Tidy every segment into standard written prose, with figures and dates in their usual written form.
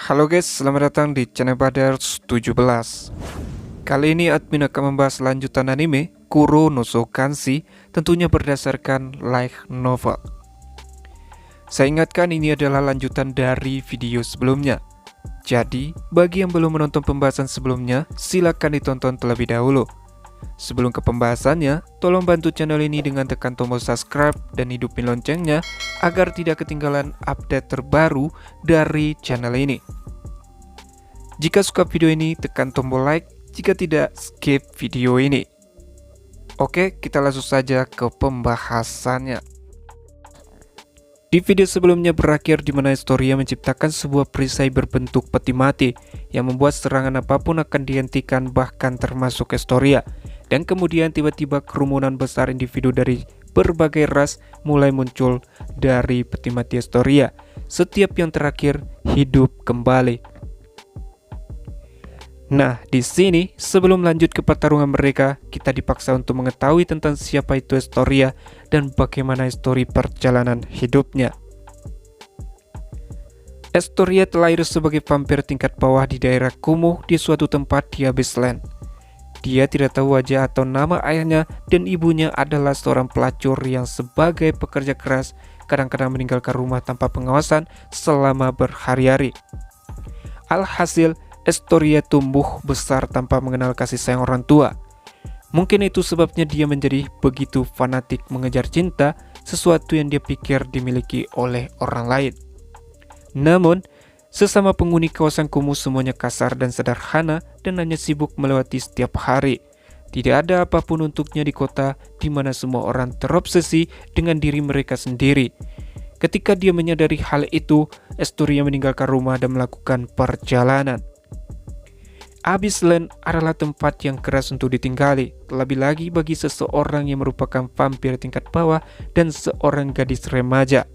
Halo guys, selamat datang di channel Baders 17. Kali ini admin akan membahas lanjutan anime Kuro no Kanshi, tentunya berdasarkan light novel. Saya ingatkan ini adalah lanjutan dari video sebelumnya. Jadi, bagi yang belum menonton pembahasan sebelumnya, silakan ditonton terlebih dahulu. Sebelum ke pembahasannya, tolong bantu channel ini dengan tekan tombol subscribe dan hidupin loncengnya agar tidak ketinggalan update terbaru dari channel ini. Jika suka video ini, tekan tombol like, jika tidak, skip video ini. Oke, kita langsung saja ke pembahasannya. Di video sebelumnya berakhir di mana Historia menciptakan sebuah perisai berbentuk peti mati yang membuat serangan apapun akan dihentikan, bahkan termasuk Historia. Dan kemudian tiba-tiba kerumunan besar individu dari berbagai ras mulai muncul dari peti mati Historia. Setiap yang terakhir hidup kembali. Nah, di sini sebelum lanjut ke pertarungan mereka, kita dipaksa untuk mengetahui tentang siapa itu Historia dan bagaimana histori perjalanan hidupnya. Historia terlahir sebagai vampir tingkat bawah di daerah kumuh di suatu tempat di Abyss Land. Dia tidak tahu wajah atau nama ayahnya, dan ibunya adalah seorang pelacur yang sebagai pekerja keras kadang-kadang meninggalkan rumah tanpa pengawasan selama berhari-hari. Alhasil, Historia tumbuh besar tanpa mengenal kasih sayang orang tua. Mungkin itu sebabnya dia menjadi begitu fanatik mengejar cinta, sesuatu yang dia pikir dimiliki oleh orang lain. Namun, sesama penghuni kawasan kumuh semuanya kasar dan sederhana dan hanya sibuk melewati setiap hari. Tidak ada apapun untuknya di kota di mana semua orang terobsesi dengan diri mereka sendiri. Ketika dia menyadari hal itu, Historia meninggalkan rumah dan melakukan perjalanan. Abyss Land adalah tempat yang keras untuk ditinggali, terlebih lagi bagi seseorang yang merupakan vampir tingkat bawah dan seorang gadis remaja.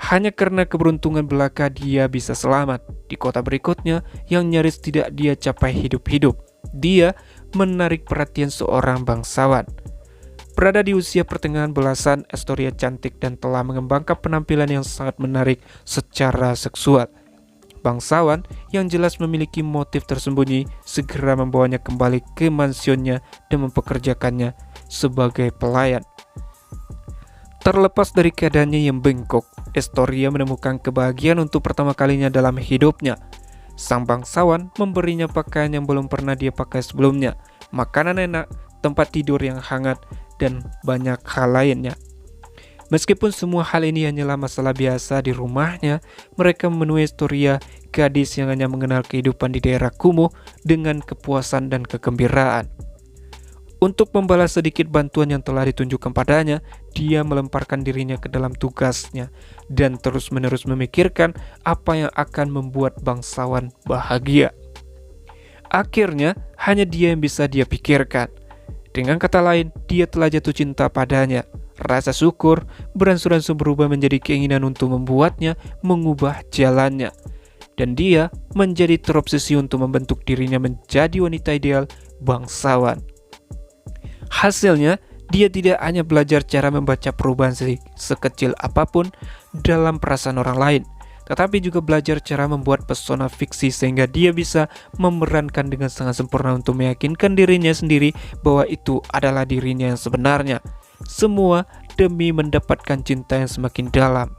Hanya karena keberuntungan belaka dia bisa selamat di kota berikutnya yang nyaris tidak dia capai hidup-hidup. Dia menarik perhatian seorang bangsawan. Berada di usia pertengahan belasan, Historia cantik dan telah mengembangkan penampilan yang sangat menarik secara seksual. Bangsawan yang jelas memiliki motif tersembunyi segera membawanya kembali ke mansionnya dan mempekerjakannya sebagai pelayan. Terlepas dari keadaannya yang bengkok, Historia menemukan kebahagiaan untuk pertama kalinya dalam hidupnya. Sang bangsawan memberinya pakaian yang belum pernah dia pakai sebelumnya, makanan enak, tempat tidur yang hangat, dan banyak hal lainnya. Meskipun semua hal ini hanyalah masalah biasa di rumahnya, mereka memenuhi Historia, gadis yang hanya mengenal kehidupan di daerah kumuh, dengan kepuasan dan kegembiraan. Untuk membalas sedikit bantuan yang telah ditunjukkan padanya, dia melemparkan dirinya ke dalam tugasnya dan terus-menerus memikirkan apa yang akan membuat bangsawan bahagia. Akhirnya, hanya dia yang bisa dia pikirkan. Dengan kata lain, dia telah jatuh cinta padanya. Rasa syukur beransur-ansur berubah menjadi keinginan untuk membuatnya mengubah jalannya. Dan dia menjadi terobsesi untuk membentuk dirinya menjadi wanita ideal bangsawan. Hasilnya, dia tidak hanya belajar cara membaca perubahan sekecil apapun dalam perasaan orang lain, tetapi juga belajar cara membuat pesona fiksi sehingga dia bisa memerankan dengan sangat sempurna untuk meyakinkan dirinya sendiri bahwa itu adalah dirinya yang sebenarnya. Semua demi mendapatkan cinta yang semakin dalam.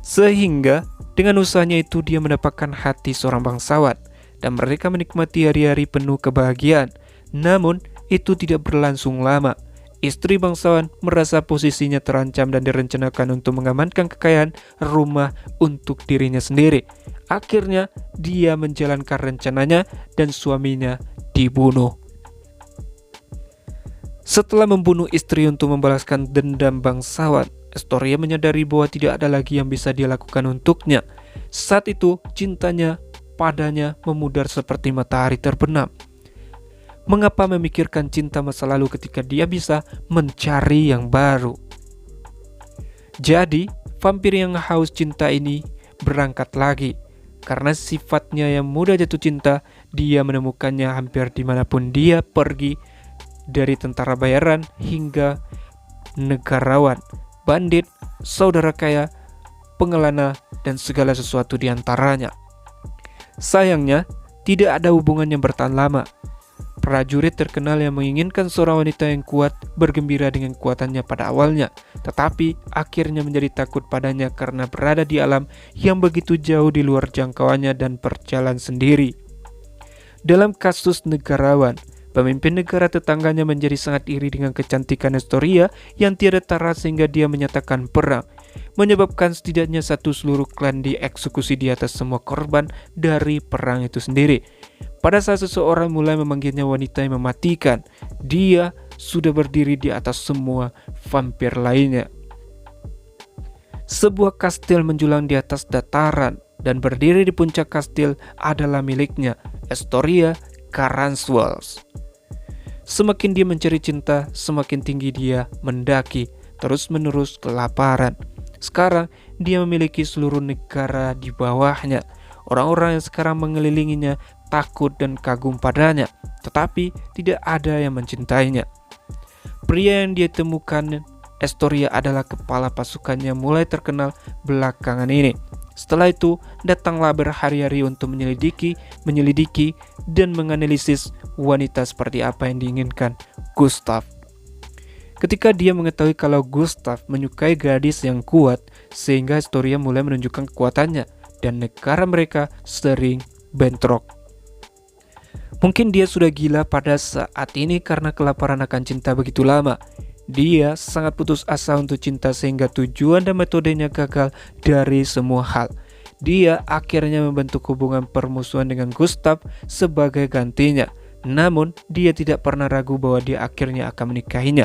Sehingga dengan usahanya itu dia mendapatkan hati seorang bangsawan dan mereka menikmati hari-hari penuh kebahagiaan. Namun itu tidak berlangsung lama. Istri bangsawan merasa posisinya terancam dan direncanakan untuk mengamankan kekayaan rumah untuk dirinya sendiri. Akhirnya dia menjalankan rencananya dan suaminya dibunuh. Setelah membunuh istri untuk membalaskan dendam bangsawan, Historia menyadari bahwa tidak ada lagi yang bisa dia lakukan untuknya. Saat itu cintanya padanya memudar seperti matahari terbenam. Mengapa memikirkan cinta masa lalu ketika dia bisa mencari yang baru? Jadi, vampir yang haus cinta ini berangkat lagi. Karena sifatnya yang mudah jatuh cinta, dia menemukannya hampir dimanapun dia pergi, dari tentara bayaran hingga negarawan, bandit, saudara kaya, pengelana, dan segala sesuatu di antaranya. Sayangnya, tidak ada hubungan yang bertahan lama. Prajurit terkenal yang menginginkan seorang wanita yang kuat bergembira dengan kekuatannya pada awalnya, tetapi akhirnya menjadi takut padanya karena berada di alam yang begitu jauh di luar jangkauannya dan berjalan sendiri. Dalam kasus negarawan, pemimpin negara tetangganya menjadi sangat iri dengan kecantikan Historia yang tiada tara sehingga dia menyatakan perang, menyebabkan setidaknya satu seluruh klan dieksekusi di atas semua korban dari perang itu sendiri. Pada saat seseorang mulai memanggilnya wanita yang mematikan, dia sudah berdiri di atas semua vampir lainnya. Sebuah kastil menjulang di atas dataran, dan berdiri di puncak kastil adalah miliknya, Historia Karanswals. Semakin dia mencari cinta, semakin tinggi dia mendaki, terus-menerus kelaparan. Sekarang dia memiliki seluruh negara di bawahnya. Orang-orang yang sekarang mengelilinginya takut dan kagum padanya, tetapi tidak ada yang mencintainya. Pria yang dia temukan Historia adalah kepala pasukannya mulai terkenal belakangan ini. Setelah itu, datanglah berhari-hari untuk menyelidiki dan menganalisis wanita seperti apa yang diinginkan Gustav. Ketika dia mengetahui kalau Gustav menyukai gadis yang kuat, sehingga Historia mulai menunjukkan kekuatannya, dan negara mereka sering bentrok. Mungkin dia sudah gila pada saat ini karena kelaparan akan cinta begitu lama. Dia sangat putus asa untuk cinta sehingga tujuan dan metodenya gagal dari semua hal. Dia akhirnya membentuk hubungan permusuhan dengan Gustav sebagai gantinya. Namun dia tidak pernah ragu bahwa dia akhirnya akan menikahinya.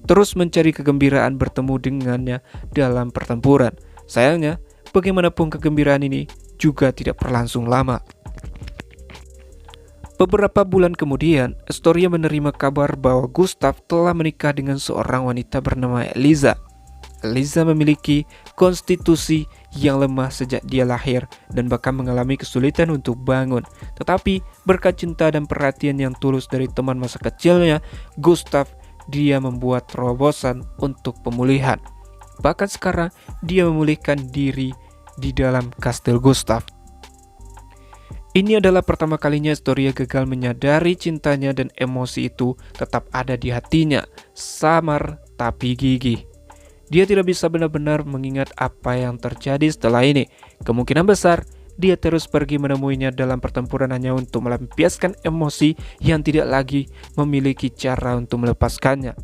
Terus mencari kegembiraan bertemu dengannya dalam pertempuran. Sayangnya, bagaimanapun kegembiraan ini juga tidak berlangsung lama. Beberapa bulan kemudian, Historia menerima kabar bahwa Gustav telah menikah dengan seorang wanita bernama Eliza. Eliza memiliki konstitusi yang lemah sejak dia lahir dan bahkan mengalami kesulitan untuk bangun. Tetapi berkat cinta dan perhatian yang tulus dari teman masa kecilnya, Gustav, dia membuat terobosan untuk pemulihan. Bahkan sekarang dia memulihkan diri di dalam kastil Gustav. Ini adalah pertama kalinya Historia gagal menyadari cintanya dan emosi itu tetap ada di hatinya, samar tapi gigih. Dia tidak bisa benar-benar mengingat apa yang terjadi setelah ini. Kemungkinan besar dia terus pergi menemuinya dalam pertempuran hanya untuk melampiaskan emosi yang tidak lagi memiliki cara untuk melepaskannya.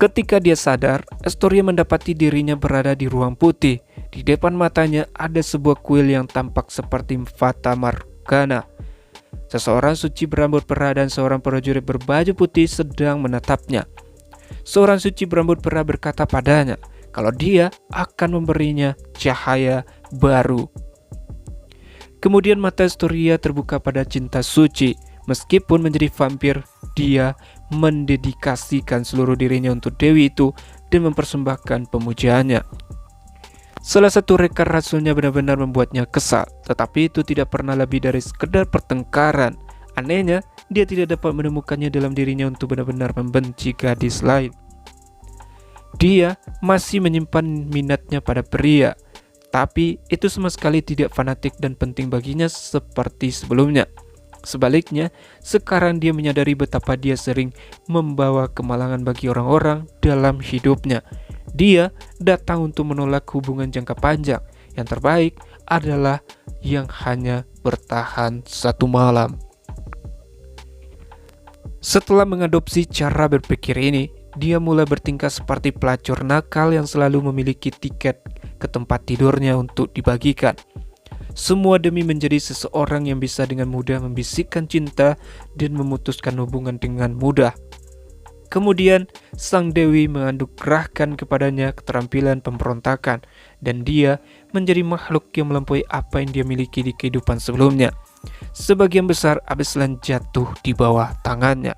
Ketika dia sadar, Historia mendapati dirinya berada di ruang putih. Di depan matanya ada sebuah kuil yang tampak seperti Fata Morgana. Seseorang suci berambut merah dan seorang prajurit berbaju putih sedang menatapnya. Seorang suci berambut merah berkata padanya kalau dia akan memberinya cahaya baru. Kemudian mata Historia terbuka pada cinta suci. Meskipun menjadi vampir, dia mendedikasikan seluruh dirinya untuk Dewi itu dan mempersembahkan pemujaannya. Salah satu rekar rasulnya benar-benar membuatnya kesal, tetapi itu tidak pernah lebih dari sekedar pertengkaran. Anehnya, dia tidak dapat menemukannya dalam dirinya untuk benar-benar membenci gadis lain. Dia masih menyimpan minatnya pada pria, tapi itu sama sekali tidak fanatik dan penting baginya seperti sebelumnya. Sebaliknya, sekarang dia menyadari betapa dia sering membawa kemalangan bagi orang-orang dalam hidupnya. Dia datang untuk menolak hubungan jangka panjang. Yang terbaik adalah yang hanya bertahan satu malam. Setelah mengadopsi cara berpikir ini, dia mulai bertingkah seperti pelacur nakal yang selalu memiliki tiket ke tempat tidurnya untuk dibagikan. Semua demi menjadi seseorang yang bisa dengan mudah membisikkan cinta dan memutuskan hubungan dengan mudah. Kemudian, sang Dewi menganugerahkan kepadanya keterampilan pemberontakan, dan dia menjadi makhluk yang melampaui apa yang dia miliki di kehidupan sebelumnya. Sebagian besar Abeslan jatuh di bawah tangannya.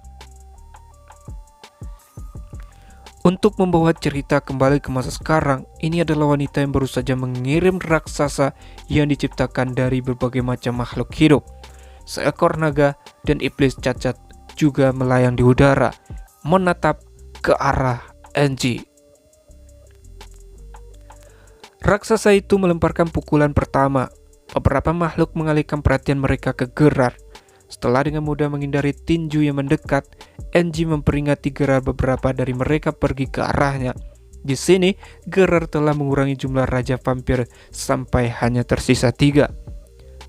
Untuk membawa cerita kembali ke masa sekarang, ini adalah wanita yang baru saja mengirim raksasa yang diciptakan dari berbagai macam makhluk hidup. Seekor naga dan iblis cacat juga melayang di udara, menatap ke arah Angie. Raksasa itu melemparkan pukulan pertama. Beberapa makhluk mengalihkan perhatian mereka ke Gerard. Setelah dengan mudah menghindari tinju yang mendekat, Enji memperingati Gerard beberapa dari mereka pergi ke arahnya. Di sini, Gerard telah mengurangi jumlah Raja Vampir sampai hanya tersisa 3.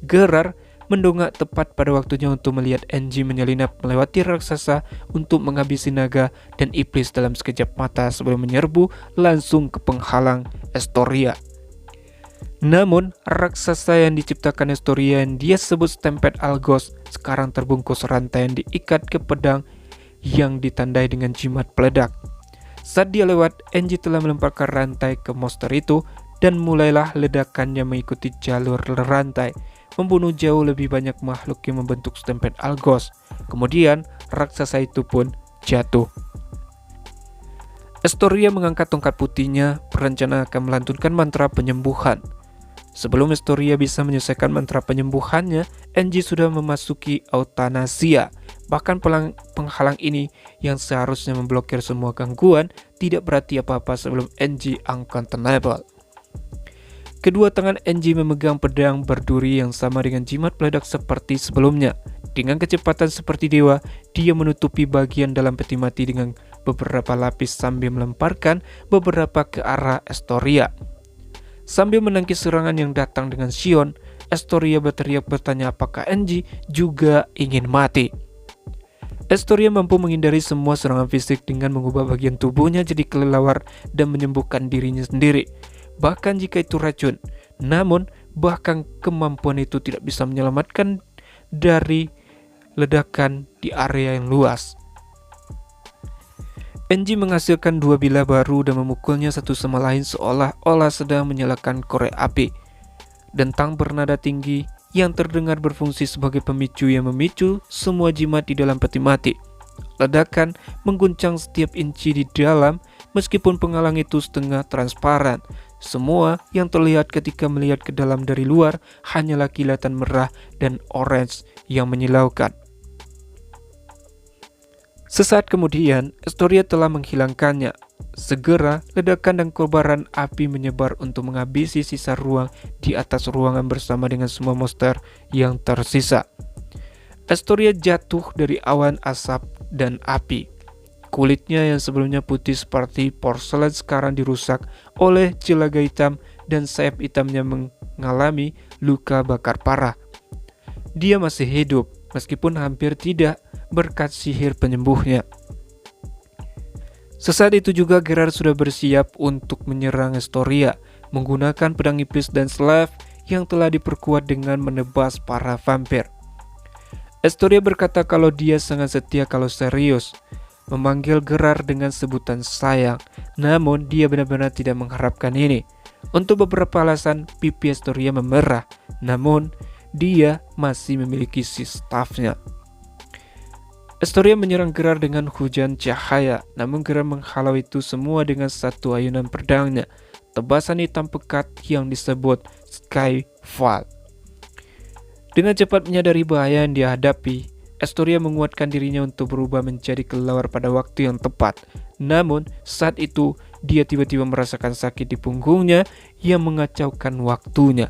Gerard mendongak tepat pada waktunya untuk melihat Enji menyelinap melewati raksasa untuk menghabisi naga dan iblis dalam sekejap mata sebelum menyerbu langsung ke penghalang Estoria. Namun, raksasa yang diciptakan Estoria yang dia sebut Stampede Algos sekarang terbungkus rantai yang diikat ke pedang yang ditandai dengan jimat peledak. Saat dia lewat, Enji telah melemparkan rantai ke monster itu dan mulailah ledakannya mengikuti jalur rantai, membunuh jauh lebih banyak makhluk yang membentuk Stampede Algos. Kemudian, raksasa itu pun jatuh. Estoria mengangkat tongkat putihnya, berencana akan melantunkan mantra penyembuhan. Sebelum Estoria bisa menyelesaikan mantra penyembuhannya, Enji sudah memasuki Euthanasia. Bahkan penghalang ini yang seharusnya memblokir semua gangguan tidak berarti apa-apa sebelum Enji uncontainable. Kedua tangan Enji memegang pedang berduri yang sama dengan jimat peledak seperti sebelumnya. Dengan kecepatan seperti dewa, dia menutupi bagian dalam peti mati dengan beberapa lapis sambil melemparkan beberapa ke arah Estoria. Sambil menangkis serangan yang datang dengan Sion, Estoria berteriak bertanya apakah Enji juga ingin mati. Estoria mampu menghindari semua serangan fisik dengan mengubah bagian tubuhnya jadi kelelawar dan menyembuhkan dirinya sendiri, bahkan jika itu racun. Namun, bahkan kemampuan itu tidak bisa menyelamatkan dari ledakan di area yang luas. Enji menghasilkan 2 bilah baru dan memukulnya satu sama lain seolah-olah sedang menyalakan korek api. Dentang bernada tinggi yang terdengar berfungsi sebagai pemicu yang memicu semua jimat di dalam peti mati. Ledakan mengguncang setiap inci di dalam, meskipun penghalang itu setengah transparan. Semua yang terlihat ketika melihat ke dalam dari luar hanyalah kilatan merah dan orange yang menyilaukan. Sesaat kemudian, Estoria telah menghilangkannya. Segera, ledakan dan kobaran api menyebar untuk menghabisi sisa ruang di atas ruangan bersama dengan semua monster yang tersisa. Estoria jatuh dari awan asap dan api. Kulitnya yang sebelumnya putih seperti porselen sekarang dirusak oleh jelaga hitam dan sayap hitamnya mengalami luka bakar parah. Dia masih hidup, meskipun hampir tidak berkat sihir penyembuhnya. Sesaat itu juga Gerard sudah bersiap untuk menyerang Estoria menggunakan pedang iblis dan slave yang telah diperkuat dengan menebas para vampir. Estoria berkata kalau dia sangat setia kalau serius, memanggil Gerard dengan sebutan sayang, namun dia benar-benar tidak mengharapkan ini. Untuk beberapa alasan, pipi Estoria memerah, namun dia masih memiliki si staffnya. Estoria menyerang Gerard dengan hujan cahaya, namun Gerard menghalau itu semua dengan satu ayunan pedangnya, tebasan hitam pekat yang disebut Skyfall. Dengan cepat menyadari bahaya yang dihadapi, Estoria menguatkan dirinya untuk berubah menjadi kelelawar pada waktu yang tepat. Namun, saat itu dia tiba-tiba merasakan sakit di punggungnya yang mengacaukan waktunya.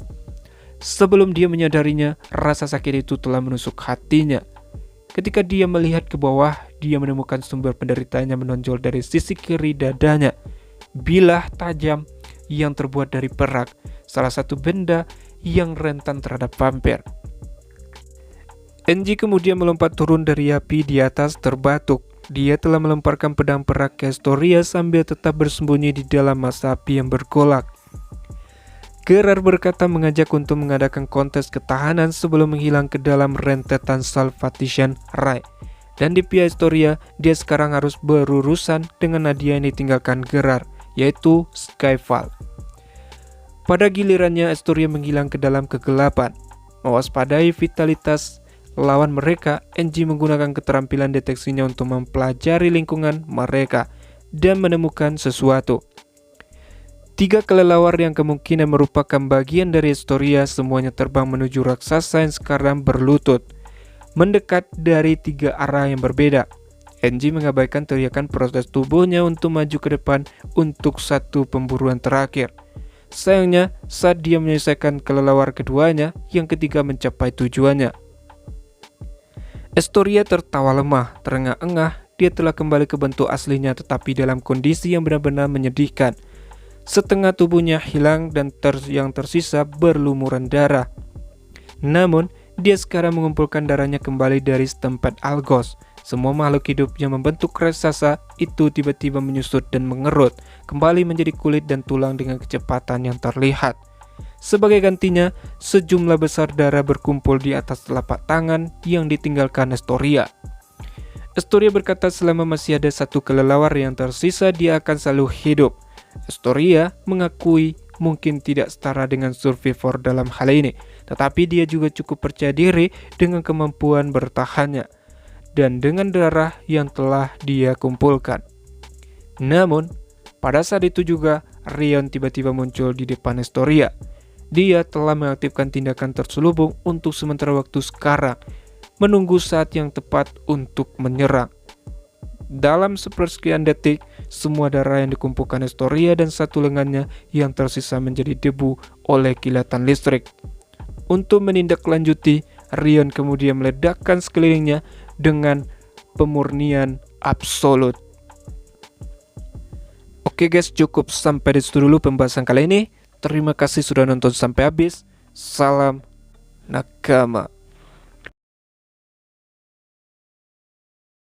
Sebelum dia menyadarinya, rasa sakit itu telah menusuk hatinya. Ketika dia melihat ke bawah, dia menemukan sumber penderitaannya menonjol dari sisi kiri dadanya. Bilah tajam yang terbuat dari perak, salah satu benda yang rentan terhadap vampir. Enji kemudian melompat turun dari api di atas terbatuk. Dia telah melemparkan pedang perak ke Estoria sambil tetap bersembunyi di dalam masa api yang bergolak. Gerard berkata mengajak untuk mengadakan kontes ketahanan sebelum menghilang ke dalam rentetan Salvation Ray. Dan di pihak Estoria, dia sekarang harus berurusan dengan nadia yang ditinggalkan Gerard, yaitu Skyfall. Pada gilirannya, Estoria menghilang ke dalam kegelapan. Mewaspadai vitalitas lawan mereka, Enji menggunakan keterampilan deteksinya untuk mempelajari lingkungan mereka dan menemukan sesuatu. 3 kelelawar yang kemungkinan merupakan bagian dari Estoria semuanya terbang menuju raksasa yang sekarang berlutut, mendekat dari 3 arah yang berbeda. Enji mengabaikan teriakan protes tubuhnya untuk maju ke depan untuk satu pemburuan terakhir. Sayangnya, saat dia menyelesaikan kelelawar keduanya, yang ketiga mencapai tujuannya. Estoria tertawa lemah, terengah-engah. Dia telah kembali ke bentuk aslinya, tetapi dalam kondisi yang benar-benar menyedihkan. Setengah tubuhnya hilang dan yang tersisa berlumuran darah. Namun, dia sekarang mengumpulkan darahnya kembali dari setempat Algos. Semua makhluk hidup yang membentuk raksasa itu tiba-tiba menyusut dan mengerut, kembali menjadi kulit dan tulang dengan kecepatan yang terlihat. Sebagai gantinya, sejumlah besar darah berkumpul di atas telapak tangan yang ditinggalkan Estoria. Estoria berkata selama masih ada satu kelelawar yang tersisa, dia akan selalu hidup. Estoria mengakui mungkin tidak setara dengan Survivor dalam hal ini, tetapi dia juga cukup percaya diri dengan kemampuan bertahannya dan dengan darah yang telah dia kumpulkan. Namun, pada saat itu juga, Rion tiba-tiba muncul di depan Estoria. Dia telah mengaktifkan tindakan terselubung untuk sementara waktu sekarang, menunggu saat yang tepat untuk menyerang. Dalam sepersekian detik, semua darah yang dikumpulkan Estoria dan satu lengannya yang tersisa menjadi debu oleh kilatan listrik. Untuk menindaklanjuti, Rion kemudian meledakkan sekelilingnya dengan pemurnian absolut. Oke guys, cukup sampai di situ dulu pembahasan kali ini. Terima kasih sudah nonton sampai habis. Salam nakama.